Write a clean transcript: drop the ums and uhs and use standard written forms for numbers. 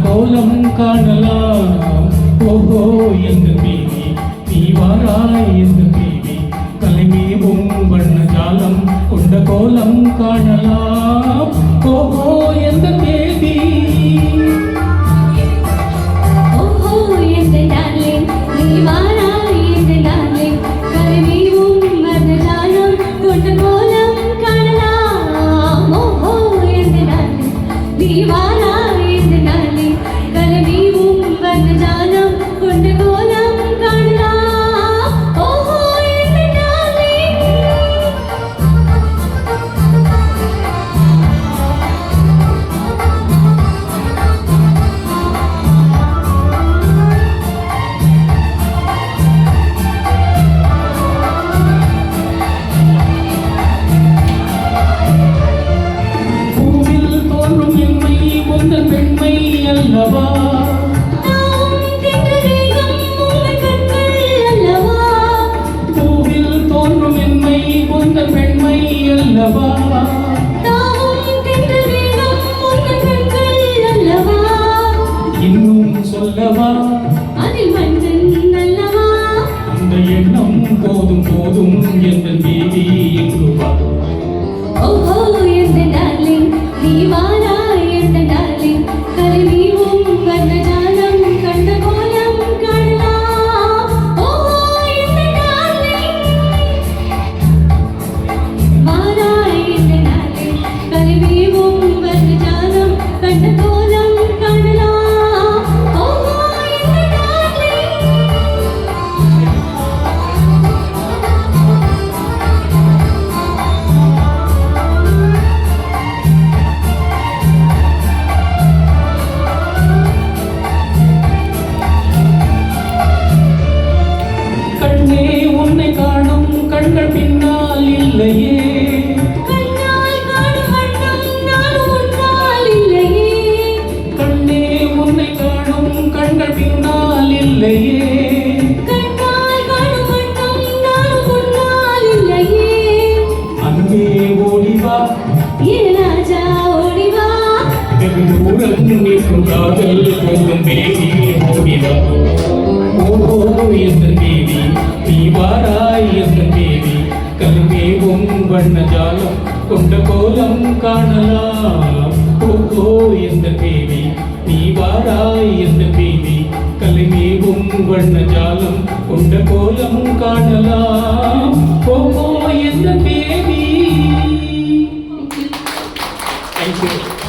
கோலம் காணலாம் ஓஹோ எந்த தேவி நீ வாராய் எந்த தேவி கலைமேவும் வண்ண ஜாலம் கொண்ட கோலம் காணலாம் ஓஹோ எந்த தேவி ஓஹோ எந்த டார்லிங் நீ வாராய் எந்த டார்லிங் கலைமேவும் வண்ண ஜாலம் கொண்ட கோலம் காணலாம் ஓஹோ எந்த டார்லிங் நீ வாராய் பெண்மை அல்லவா பூவில் தோன்றும் என்மை கொண்ட பெண்மை அல்லவா இன்னும் சொல்லவா அதில் மன்னன் அல்லவா அந்த எண்ணம் போதும் போதும் என்ற தேவி என்று ஓஹோ எந்த டார்லிங் நீ வாராய் எந்த டார்லிங் கலைமேவும் வண்ண ஜாலம் கண்ட கோலம் காணலாம் ஓஹோ எந்த டார்லிங் வாராய் எந்த டார்லிங் கலைமேவும் வண்ண ஜாலம் கண்ட கோலம் காணலாம் ஓஹோ எந்த டார்லிங் உன்னை காணும் கண்கள் பின்னால் இல்லையே கண்ணால் காணும் வண்ணம் நான் உன்னால் இல்லையே கண்ணே உன்னை காணும் கண்கள் பின்னால் இல்லையே கண்ணால் காணும் வண்ணம் நான் உன்னால் இல்லையே அன்பே ஓடிவா ஏ ராஜா ஓடிவா வெகு தூரம் நிற்கும் காதல் போகும் பேசி ஓடிவா ஓஹோ எந்த தேவி நீ வாராய் எந்த தேவி கலைமேவும் வண்ண ஜாலம் கொண்ட கோலம் காணலாம் ஓஹோ எந்த தேவி நீ வாராய் எந்த தேவி கலைமேவும் வண்ண ஜாலம் கொண்ட கோலம் காணலாம் ஓஹோ எந்த தேவி. Thank you.